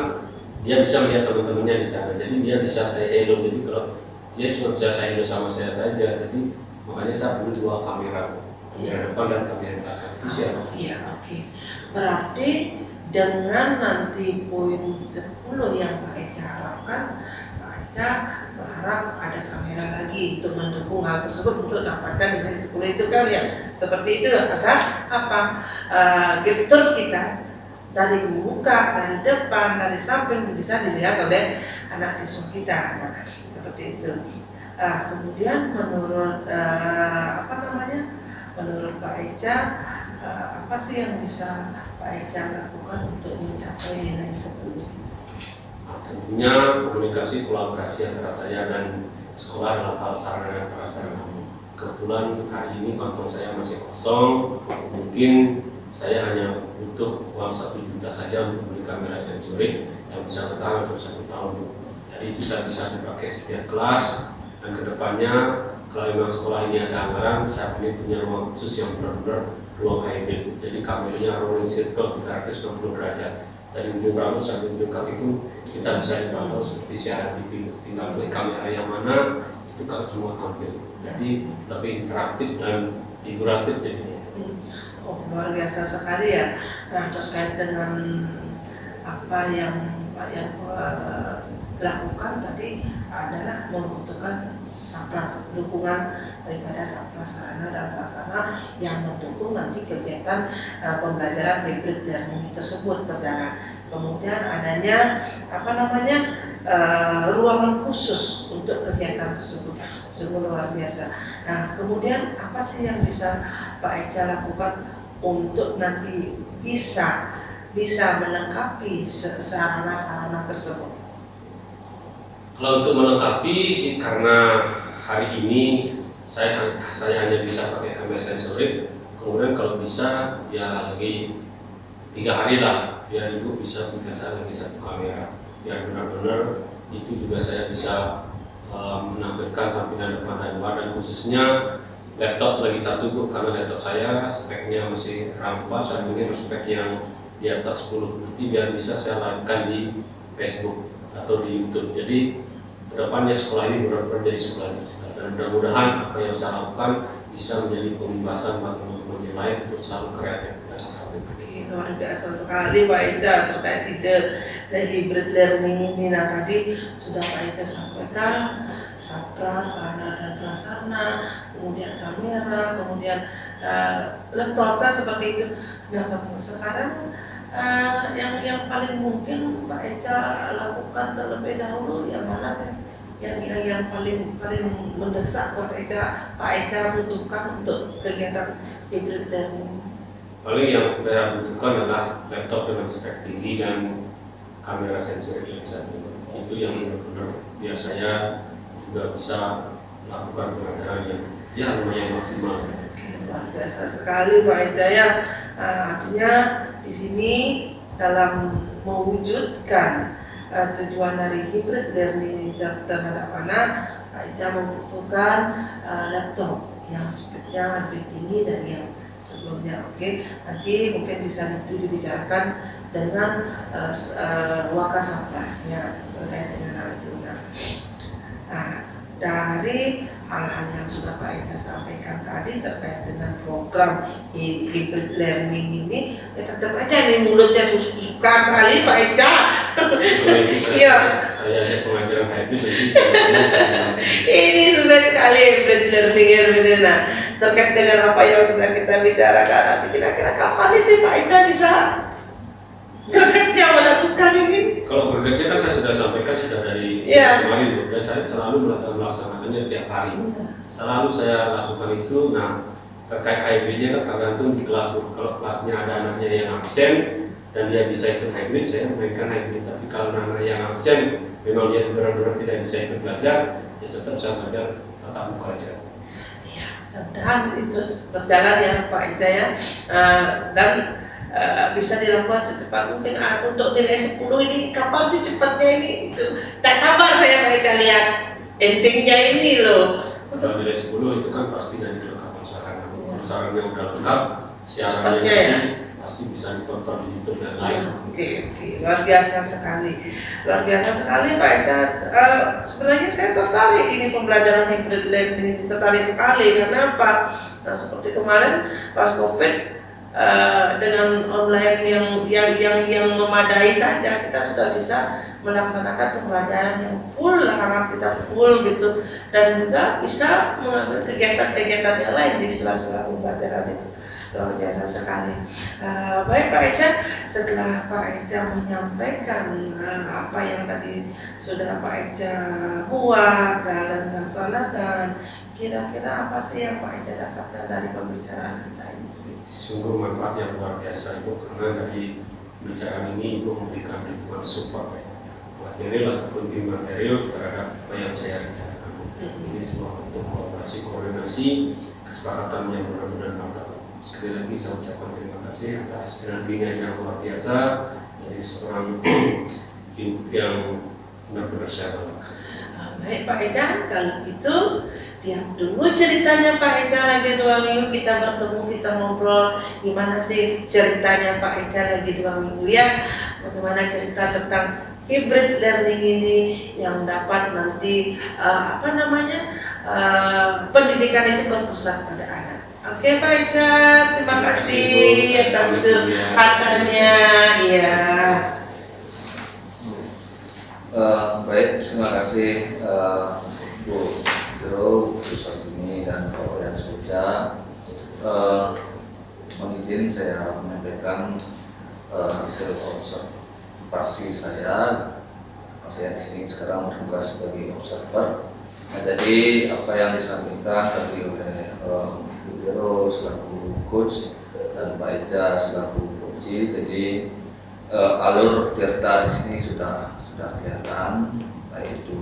dia bisa melihat teman-temannya di sana. Jadi dia bisa saya hello. Jadi kalau dia cuma bisa saya hello sama saya saja. Jadi makanya saya perlu 2 kamera, kamera depan dan kamera belakang. Itu siapa? Iya, oke. Berarti dengan nanti poin 10 yang Pak Echa harapkan, berharap ada kamera lagi untuk mendukung hal tersebut untuk dapatkan nilai 10 itu kan ya. Seperti itu agar gestur kita dari muka, dari depan, dari samping bisa dilihat oleh anak siswa kita. Nah, seperti itu. Kemudian menurut menurut Pak Echa, apa sih yang bisa Pak Echa lakukan untuk mencapai nilai 10? Tentunya komunikasi kolaborasi antara saya dan sekolah dalam hal sarana dan prasarana. Kebetulan hari ini kantong saya masih kosong, mungkin saya hanya butuh uang 1 juta saja untuk beli kamera sensorik yang bisa bertahan untuk 1 tahun. Jadi itu saya bisa dipakai setiap kelas, dan kedepannya kalau memang sekolah ini ada anggaran, saya punya ruang khusus yang benar-benar ruang hybrid. Jadi kameranya rolling circle 360 derajat. Dari ujung rambut sampai ujung kaki pun kita bisa dipantau seperti siaran TV. Tinggal pilih kamera yang mana, itu kalau semua tampil. Jadi lebih interaktif dan figuratif jadinya. Oh, luar biasa sekali ya. Nah, terkait dengan apa yang Pak yang lakukan tadi adalah membutuhkan dukungan daripada prasarana dan prasarana yang mendukung nanti kegiatan pembelajaran hybrid learning tersebut berjalan. Kemudian adanya ruangan khusus untuk kegiatan tersebut, sungguh luar biasa. Nah, kemudian apa sih yang bisa Pak Echa lakukan untuk nanti bisa melengkapi sarana-sarana tersebut? Kalau untuk melengkapi sih, karena hari ini saya hanya bisa pakai kamera sensorik. Kemudian kalau bisa ya lagi 3 hari lah, biar ibu bisa berikan saya lagi 1 kamera, biar benar-benar itu juga saya bisa menampilkan tampilan depan dan luar, dan khususnya laptop lagi 1 bu, karena laptop saya speknya masih rampas, saya ingin spek yang di atas 10 nanti biar bisa saya lakukan di Facebook atau di YouTube. Jadi kedepannya sekolah ini benar-benar jadi sekolah digital, dan mudah-mudahan apa yang saya lakukan bisa menjadi pembebasan bagi teman-teman yang lain untuk selalu kreatif dan kreatif. Luar biasa sekali Pak Echa terkait ide dari hybrid learning ini. Nah, tadi sudah Pak Echa sampaikan sarana dan prasarana, kemudian kamera, kemudian laptop kan seperti itu. Nah, sekarang yang paling mungkin Pak Echa lakukan terlebih dahulu yang mana sih? Yang paling mendesak Pak Echa butuhkan untuk kegiatan hybrid learning? Paling yang saya butuhkan adalah laptop dengan spek tinggi dan kamera sensorik yang 1. Itu yang benar-benar biar saya juga bisa melakukan pengajaran yang Ya lumayan maksimal. Oke, luar biasa sekali Pak Eja ya. Artinya di sini dalam mewujudkan tujuan dari hybrid learning terhadap anak, Pak Eja membutuhkan laptop yang speednya lebih tinggi dari yang sebelumnya. Oke, nanti mungkin bisa dibicarakan dengan Wakasatgasnya terkait dengan hal itu. Nah, dari hal-hal yang sudah Pak Eja sampaikan tadi terkait dengan program hybrid learning ini, ya tetap aja nih mulutnya suka sekali Pak Eja. Iya. Saya ajak pengajaran hybrid jadi Ini sudah sekali hybrid learning. Nah, terkait dengan apa yang sudah kita bicarakan, kira-kira kapan sih Pak Eja bisa gregetnya melakukan ini? kalau gregetnya kan saya sudah sampaikan sudah dari kemarin, saya selalu melaksanakannya tiap hari. Selalu saya lakukan itu. Nah, terkait hybridnya kan tergantung di kelas. Kalau kelasnya ada anaknya yang absen dan dia bisa ikut hybrid, saya mainkan hybrid. Tapi kalau anak yang absen memang dia benar-benar tidak bisa ikut belajar, ya tetap saya belajar tatap muka aja. Ya, mudah-mudahan itu berjalan ya Pak Eja ya. Dan bisa dilakukan secepat mungkin. Untuk nilai 10 ini kapan sih cepatnya ini? Tak sabar saya Pak Eja lihat endingnya ini loh. Kalau nilai 10 itu kan pasti dari kelengkapan sarana. Kalau sarannya udah lengkap, siarannya ya? pasti bisa ditonton di YouTube dan lain. Oke, luar biasa sekali. Luar biasa sekali Pak Eja. Sebenarnya saya tertarik ini pembelajaran hybrid learning, tertarik sekali. Karena apa? Nah, seperti kemarin pas COVID, dengan online yang memadai saja kita sudah bisa melaksanakan pembelajaran yang full, harap kita full gitu, dan juga bisa mengambil kegiatan-kegiatan yang lain di sela-sela pembelajaran itu. Luar biasa sekali. Baik Pak Eja, setelah Pak Eja menyampaikan apa yang tadi sudah Pak Eja buat dan laksanakan, kira-kira apa sih yang Pak Eja dapatkan dari pembicaraan kita ini? Sungguh manfaat yang luar biasa Ibu, karena dari pembicaraan ini Ibu memberikan dukungan support material ataupun material terhadap apa yang saya rencanakan. Ini semua bentuk kolaborasi, koordinasi, kesepakatan yang benar-benar mantap. Sekali lagi saya ucapkan terima kasih atas energinya yang luar biasa dari seorang ibu yang benar-benar saya banggakan. Baik Pak Eja, kalau gitu diam dulu ceritanya Pak Eja, lagi 2 minggu kita bertemu, kita ngobrol gimana sih ceritanya Pak Eja lagi 2 minggu ya, bagaimana cerita tentang hybrid learning ini yang dapat nanti pendidikan itu berpusat pada anak. Oke Pak Eja, terima kasih atas curhatannya. Iya. Baik, terima kasih Bu Jero, Bu Sastini dan Pak Wayan Suja. Mohon izin saya menyampaikan hasil observasi saya. Saya di sini sekarang bertugas sebagai observer. Nah, jadi apa yang disampaikan tadi oleh Bu Jero selaku coach dan Pak Eja selaku coach, jadi alur Tirta di sini sudah kelihatan, baik itu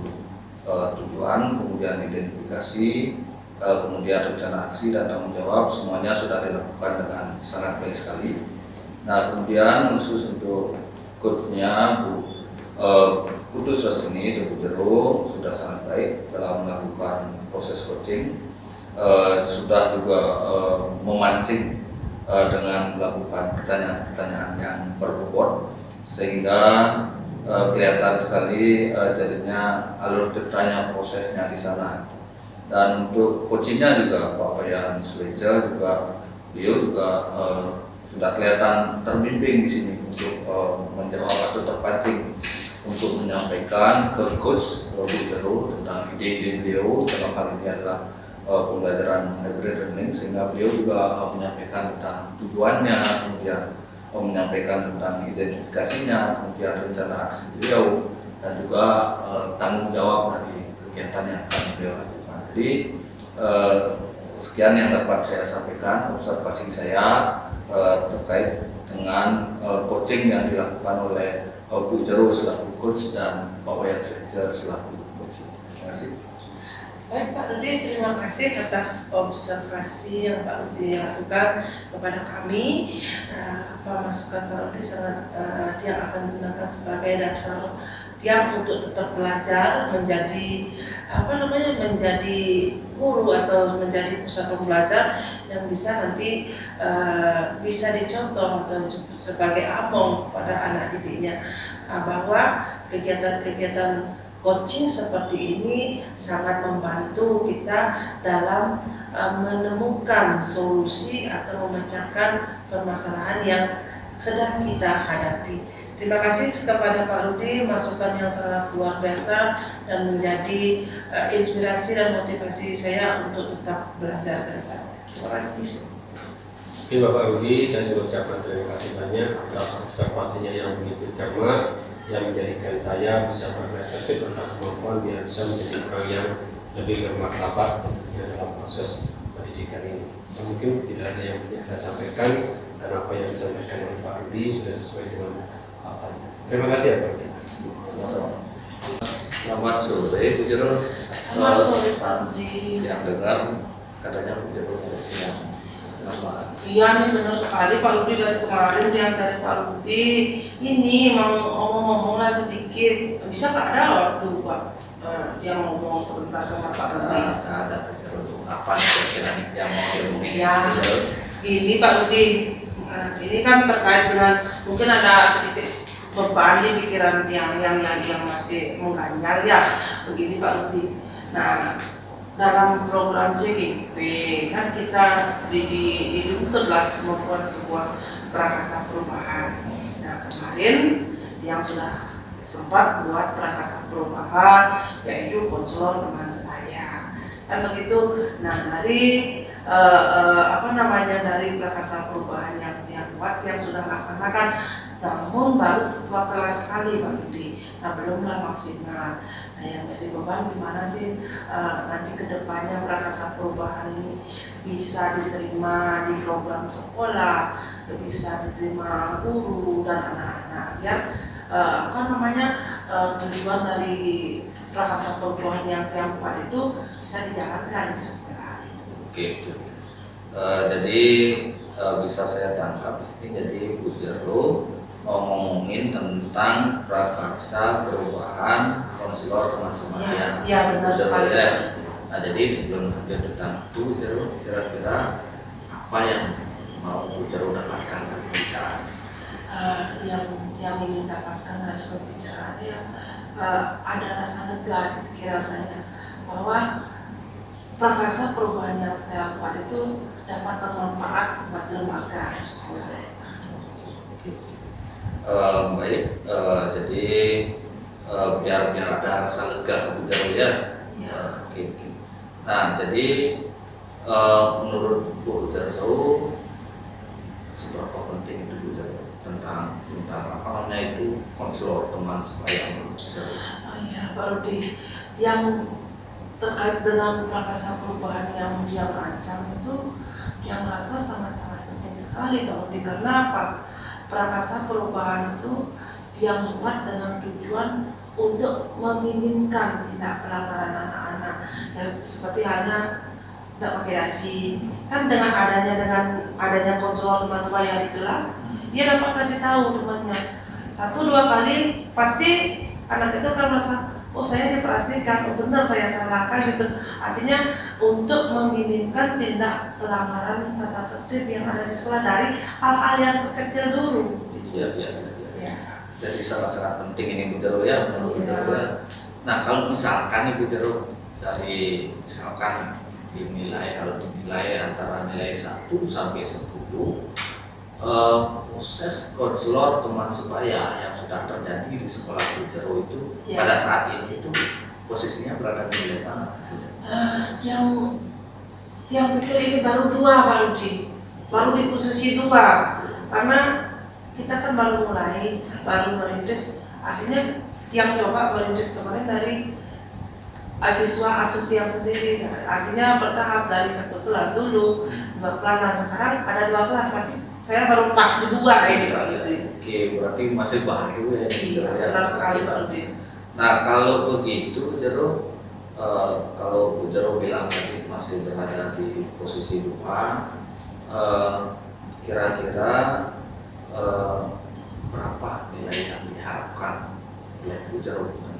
tujuan, kemudian identifikasi, kemudian rencana aksi dan tanggung jawab, semuanya sudah dilakukan dengan sangat baik sekali. Nah, kemudian khusus untuk coachnya Bu Sastini, Bu Jero sudah sangat baik dalam melakukan proses coaching, sudah juga memancing dengan melakukan pertanyaan-pertanyaan yang berbobot, sehingga kelihatan sekali jadinya alur ceritanya, prosesnya di sana. Dan untuk coachingnya juga Pak Wayan Suja juga, beliau juga sudah kelihatan terbimbing di sini untuk menjawab atau terpancing untuk menyampaikan ke coach Bu Jero tentang ide-ide beliau dalam hal ini adalah pembelajaran hybrid learning, sehingga beliau juga menyampaikan tentang tujuannya, kemudian menyampaikan tentang identifikasinya, kemudian rencana aksi beliau, dan juga tanggung jawab dari kegiatan yang akan beliau lakukan. Jadi sekian yang dapat saya sampaikan observasi saya terkait dengan coaching yang dilakukan oleh Bu Jero selaku coach dan Pak Wayan Suja selaku coach. Terima kasih. Baik Pak Rudi, terima kasih atas observasi yang Pak Rudi lakukan kepada kami. Masukan Pak Rudi sangat dia akan menggunakan sebagai dasar dia untuk tetap belajar menjadi menjadi guru atau menjadi pusat pembelajar yang bisa nanti bisa dicontoh atau sebagai among pada anak didiknya, bahwa kegiatan-kegiatan coaching seperti ini sangat membantu kita dalam menemukan solusi atau memecahkan permasalahan yang sedang kita hadapi. Terima kasih kepada Pak Rudi, masukan yang sangat luar biasa dan menjadi inspirasi dan motivasi saya untuk tetap belajar ke depannya. Terima kasih. Oke Bapak Rudi, saya mengucapkan terima kasih banyak atas observasinya yang begitu cermat, yang menjadikan saya bisa berpikir tentang kemampuan biar bisa menjadi orang yang lebih bermartabat tentunya dalam proses pendidikan ini. Mungkin tidak ada yang banyak saya sampaikan karena apa yang disampaikan oleh Pak Rudi sudah sesuai dengan faktanya. Terima kasih ya Pak Rudi. Sama-sama. Selamat sore Bu Jero. Selamat sore Pak Rudi. Yang dengar katanya Bu Jero yang nama. Iya nih benar sekali Pak Rudi, dari kemarin dari Pak Rudi ini mau ngomong-ngomonglah sedikit, bisa nggak ada waktu Pak dia ngomong sebentar sama Pak Rudi? Ada apa kira-kira yang mau diomongin? Ya, ini Pak Rudi, ini kan terkait dengan mungkin ada sedikit beban di pikiran yang masih mengganjal ya, begini Pak Rudi. Nah, dalam program CGP kan kita dituntutlah membuat sebuah prakarsa perubahan. Nah kemarin yang sudah sempat buat prakarsa perubahan yaitu konselor teman sebaya kan begitu. Nah dari dari prakarsa perubahan yang dia buat yang sudah laksanakan, namun baru kelas sekali Pak Rudi. Nah belumlah maksimal. Nah yang jadi beban gimana sih nanti kedepannya prakarsa perubahan ini bisa diterima di program sekolah, bisa diterima guru dan anak-anak biar tujuan dari prakarsa perubahan yang kuat itu bisa dijalankan di sekolah. Oke. Jadi bisa saya tangkap di sini. Jadi Bu Jero ngomongin tentang prakarsa perubahan konselor teman sebaya. Ya benar sekali. Ya. Nah jadi sebelum lanjut tentang itu, kira-kira apa yang mau Bu Jero dapatkan dari pembicaraan? Yang ingin dapatkan dari pembicaraan ada rasa lega di pikiran saya bahwa prakarsa perubahan yang saya buat itu dapat bermanfaat buat lembaga sekolah. Baik, jadi biar ada rasa lega Bu Jero ya. Oke. Nah, jadi menurut Bu Jero seberapa penting itu Bu Jero tentang apa namanya itu konselor teman sebaya menurut Bu Jero? Ya Pak Rudi, yang terkait dengan prakarsa perubahan yang dia rancang itu, yang rasa sangat-sangat penting sekali Pak Rudi. Karena apa? Prakarsa perubahan itu yang buat dengan tujuan untuk meminimkan tindak pelanggaran anak-anak, ya, seperti halnya tidak pakai dasi. Kan dengan adanya konselor teman sebaya di kelas, dia dapat kasih tahu temannya 1-2 kali, pasti anak itu akan merasa, oh saya diperhatikan, oh benar saya salahkan gitu. Artinya untuk meminimkan tindak pelanggaran tata tertib yang ada di sekolah dari hal-hal yang terkecil dulu. Iya. Jadi sangat-sangat penting ini Bu Jero ya menurut Bu Jero. Nah kalau misalkan Ibu Jero dari misalkan kalau dinilai antara nilai 1 sampai 10, proses konselor teman sebaya yang sudah terjadi di sekolah Bu Jero itu pada saat ini itu posisinya berada di nilai mana? Yang pikir ini baru 2 Pak Rudi, baru di posisi 2 karena kita kan baru merintis, akhirnya yang coba merintis kemarin dari siswa asuti yang sendiri, artinya bertahap dari 1 kelas dulu, 2 kelas, dan sekarang ada 2 kelas, berarti saya baru pas di 2 ini Pak Rudi. Oke, berarti masih baru ya. Iya, benar sekali Pak Rudi. Nah kalau begitu Jero, kalau Bu Jero bilang tadi masih berada di posisi 2, kira-kira berapa nilai yang diharapkan oleh Bu Jero dengan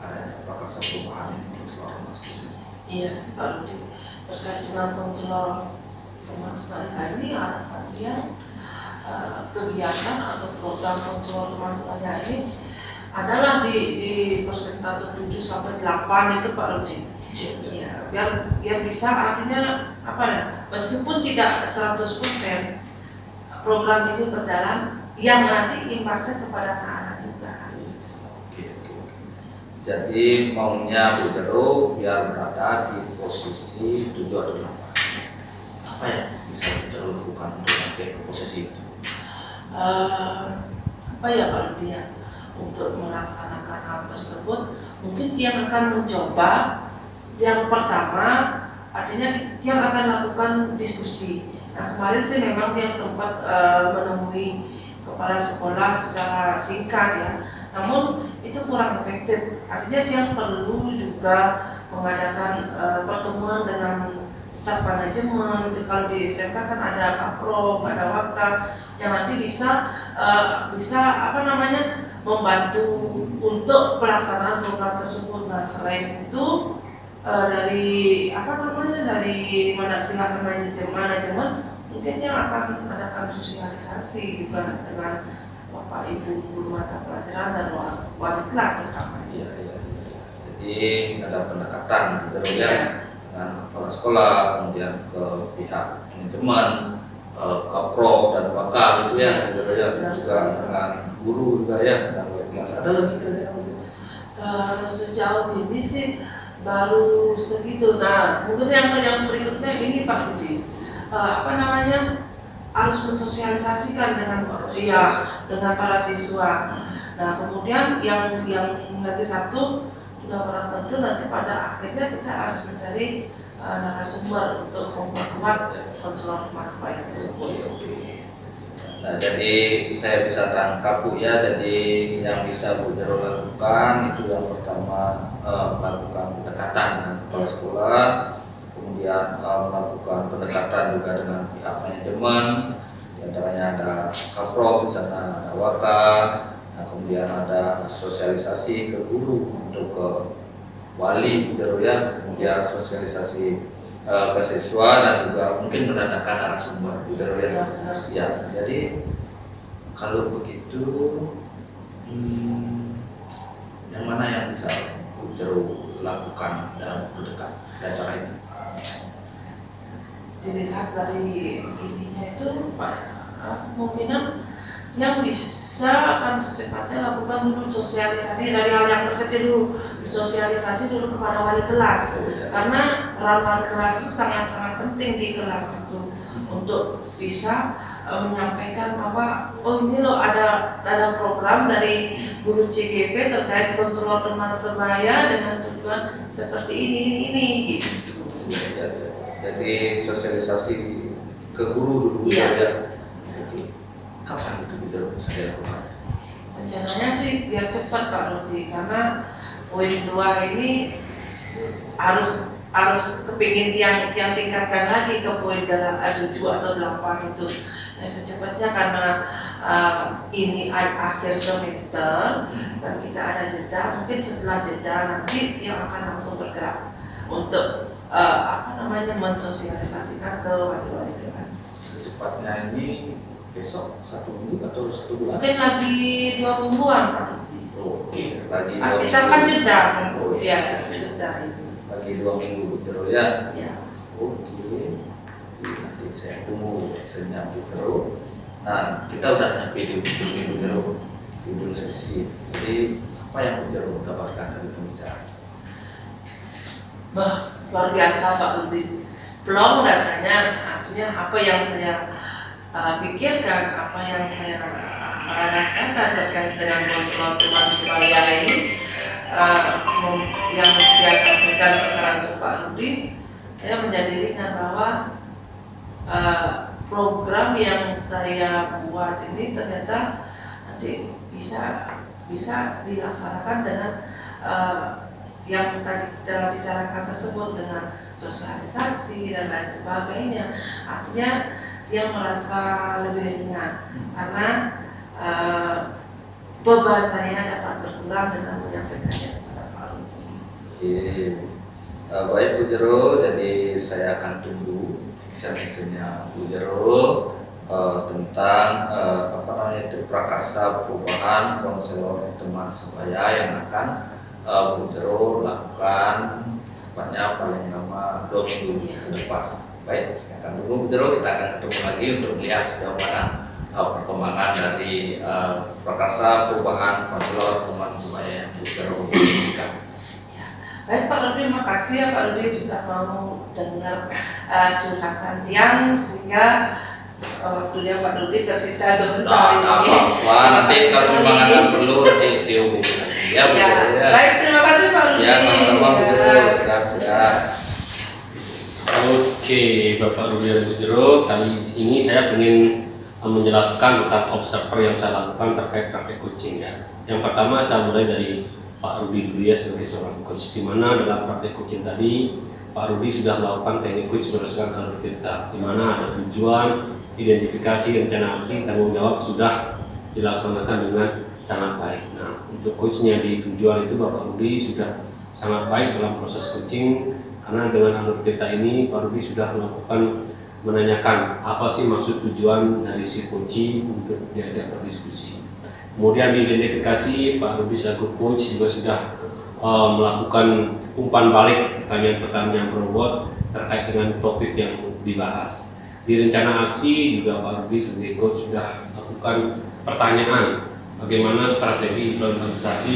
adanya prakarsa perubahan ini konselor mahasiswa? Iya sih Pak Rudi, terkait dengan konselor teman sebaya ini harapannya kegiatan atau program konselor teman sebaya ini adalah di persentase 7 sampai 8 itu Pak Rudi. Ya, biar bisa artinya apa ya, meskipun tidak 100% program itu berjalan yang nanti imbasnya kepada anak-anak juga. Jadi maunya Bu Jero biar berada di posisi 7 atau 8. Apa yang bisa Bu Jero lakukan untuk sampai ke posisi itu? Apa ya Pak Rudi ya, untuk melaksanakan hal tersebut mungkin dia akan mencoba yang pertama, artinya dia akan lakukan diskusi. Nah kemarin sih memang dia sempat menemui kepala sekolah secara singkat ya, namun itu kurang efektif. Artinya dia perlu juga mengadakan pertemuan dengan staf manajemen. Kalau di SMK kan ada kaprok, ada wakaf yang nanti bisa apa namanya membantu untuk pelaksanaan program tersebut. Nah selain itu dari apa namanya dari pihak manajemen mungkin yang akan mengadakan sosialisasi juga dengan Bapak Ibu guru mata pelajaran dan wali kelas terutama. Iya. Jadi ada pendekatan gitu ya dengan kepala sekolah, kemudian ke pihak manajemen, kaprok dan wakaf gitu ya, juga dengan guru juga ya, dengan wali kelas. Ada lagi kira-kira? Sejauh ini sih baru segitu. Nah mungkin yang berikutnya ini Pak Rudi, apa namanya, harus mensosialisasikan dengan para siswa. Nah kemudian yang lagi satu sudah barang tentu nanti pada akhirnya kita harus mencari narasumber untuk memperkuat konselor teman sebaya tersebut. Nah, jadi saya bisa tangkap Bu ya, jadi yang bisa Bu Jero lakukan itu yang pertama melakukan pendekatan dengan kepala sekolah, kemudian melakukan pendekatan juga dengan pihak manajemen, di antaranya ada kaprok, di sana ada wakaf, nah, kemudian ada sosialisasi ke guru untuk ke wali Bu Jero ya, kemudian sosialisasi ke siswa dan juga mungkin mendatangkan narasumber Bu Jero ya. Ya, jadi kalau begitu yang mana yang bisa Bu Jero lakukan dalam waktu dekat dan cara ini? Dilihat dari ininya itu Pak, kemungkinan yang bisa akan secepatnya lakukan dulu sosialisasi dari hal yang terkecil dulu, sosialisasi dulu kepada wali kelas, karena peran wali kelas itu sangat-sangat penting di kelas itu untuk bisa menyampaikan bahwa oh ini loh ada program dari guru CGP terkait konselor teman sebaya dengan tujuan seperti ini gitu. Jadi sosialisasi ke guru dulu ya. Kapan itu bisa dilakukan? Rencananya sih biar cepat Pak Rudi, karena poin 2 ini harus kepingin yang tingkatkan lagi ke poin 7 atau 8 itu ya secepatnya, karena ini akhir semester dan kita ada jeda. Mungkin setelah jeda nanti dia akan langsung bergerak untuk mensosialisasikan ke wali-wali kelas. Secepatnya ini besok 1 minggu atau 1 bulan? Mungkin lagi 2 mingguan Pak. Oke, lagi 2 kita minggu. kan jeda kan, ya jeda. Lagi 2 minggu Jero ya. Ya. Oke, nanti saya tunggu senyap Jero. Nah, kita udah nyampe di ujung Jero, di ujung sesi. Jadi apa yang Jero dapatkan dari pembicaraan? Luar biasa Pak Rudi. Belum rasanya, artinya apa yang saya pikirkan, apa yang saya rasakan terkait dengan konselor teman sebaya ini, yang saya sampaikan sekarang ke Pak Rudi, saya menjadi ringan bahwa program yang saya buat ini ternyata nanti bisa dilaksanakan dengan yang tadi kita bicarakan tersebut dengan sosialisasi dan lain sebagainya, artinya dia merasa lebih ringan karena beban saya dapat berkurang dengan menyampaikannya kepada Pak Rudi. Baik Bu Jero, jadi saya akan tunggu action-nya Bu Jero tentang prakarsa perubahan konselor teman sebaya yang akan Bu Jero lakukan tepatnya paling lama 2 minggu ke depan. Baik, saya akan tunggu Bu Jero, kita akan ketemu lagi untuk melihat sejauh mana perkembangan dari prakarsa perubahan konselor teman sebaya yang Bu Jero berikan. Baik Pak Rudi, terima kasih ya Pak Rudi sudah mau dengar curhatan Tiang sehingga waktunya Pak Rudi tersita sebentar ini. Nanti kalau memang ada perlu nanti dihubungi ya Bu Jero ya. Baik, terima kasih Pak Rudi. Ya, sama-sama Bu Jero, siap. Oke, Bapak Rudi dan Bu Jero, kali ini saya ingin menjelaskan tentang observer yang saya lakukan terkait praktek coaching ya. Yang pertama saya mulai dari Pak Rudi dulu ya sebagai seorang coach, di mana dalam praktek coaching tadi Pak Rudi sudah melakukan teknik coach berdasarkan alur cerita, di mana ada tujuan, identifikasi, rencana aksi, tanggung jawab sudah dilaksanakan dengan sangat baik. Nah, untuk coachnya di tujuan itu Bapak Rudi sudah sangat baik dalam proses coaching, karena dengan alur cerita ini Pak Rudi sudah melakukan menanyakan apa sih maksud tujuan dari si coach untuk diajak berdiskusi. Kemudian diidentifikasi, Pak Rudi selaku coach juga sudah melakukan umpan balik pertanyaan-pertanyaan yang berbobot terkait dengan topik yang dibahas. Di rencana aksi juga Pak Rudi sebagai coach sudah melakukan pertanyaan bagaimana strategi implementasi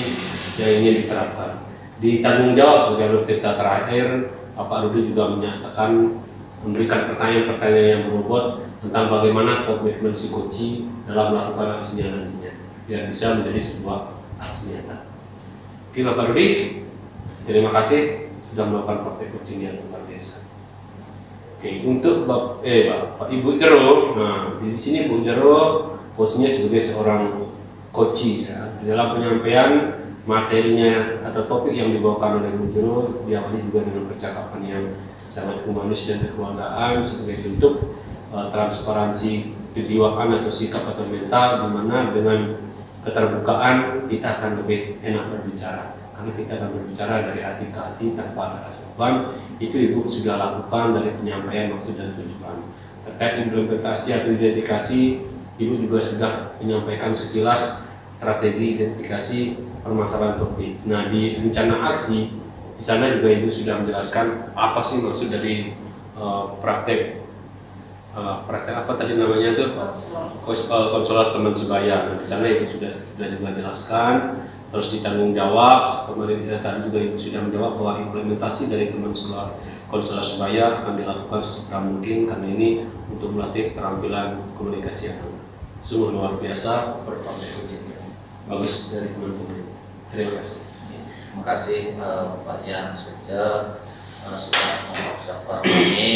yang ingin diterapkan. Di tanggung jawab sebagai alur cerita terakhir, Pak Rudi juga menyatakan memberikan pertanyaan-pertanyaan yang berbobot tentang bagaimana komitmen si coach dalam melakukan aksinya nantinya, biar bisa menjadi sebuah aksi nyata. Oke Bapak Rudi, terima kasih sudah melakukan praktek coaching yang luar biasa. Oke, untuk Bapak Ibu Jero, nah di sini Bu Jero posisinya sebagai seorang coach ya. Di dalam penyampaian materinya atau topik yang dibawakan oleh Bu Jero diawali juga dengan percakapan yang sangat humanis dan kekeluargaan sebagai bentuk transparansi kejiwaan atau sikap atau mental, di mana dengan keterbukaan kita akan lebih enak berbicara, karena kita akan berbicara dari hati ke hati tanpa ada rasa beban. Itu Ibu sudah lakukan dari penyampaian maksud dan tujuan. Terkait implementasi atau identifikasi, Ibu juga sudah menyampaikan sekilas strategi identifikasi permasalahan topik. Nah, di rencana aksi di sana juga Ibu sudah menjelaskan apa sih maksud dari praktek apa tadi namanya tuh konselor teman sebaya. Nah, di sana Ibu sudah juga jelaskan. Terus di tanggung jawab kemarin tadi juga Ibu sudah menjawab bahwa implementasi dari teman konselor sebaya akan dilakukan sesegera mungkin, karena ini untuk melatih keterampilan komunikasi yang sungguh luar biasa berpraktek coaching. Bagus dari teman-teman. Terima kasih. Terima kasih Pak Yan sudah mengobservasi ini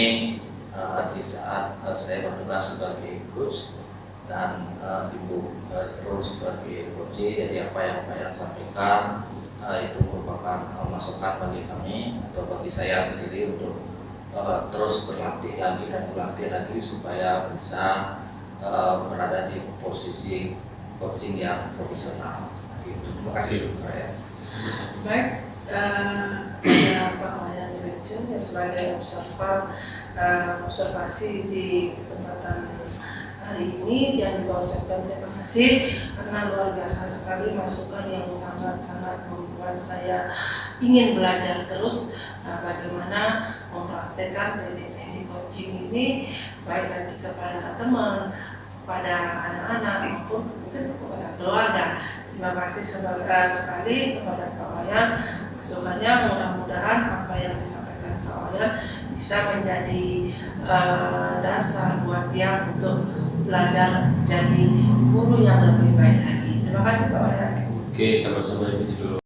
di saat saya bertugas sebagai coach dan Ibu terus sebagai coach. Jadi apa yang Pak Yan sampaikan itu merupakan masukan bagi kami atau bagi saya sendiri untuk terus berlatih lagi dan berlatih lagi supaya bisa berada di posisi coaching yang profesional. Terima kasih Pak Yan. Baik, kepada Pak Wayan Ceceng ya, sebagai observasi di kesempatan hari ini yang diucapkan terima kasih karena luar biasa sekali masukan yang sangat-sangat membuat saya ingin belajar terus bagaimana mempraktekkan teknik coaching ini baik nanti kepada teman, kepada anak-anak maupun mungkin kepada keluarga. Terima kasih sekali kepada Pak Wayan masukannya. Mudah-mudahan apa yang disampaikan Pak Wayan bisa menjadi dasar buat dia untuk belajar jadi guru yang lebih baik lagi. Terima kasih Pak Wayan. Oke, sama-sama Ibu.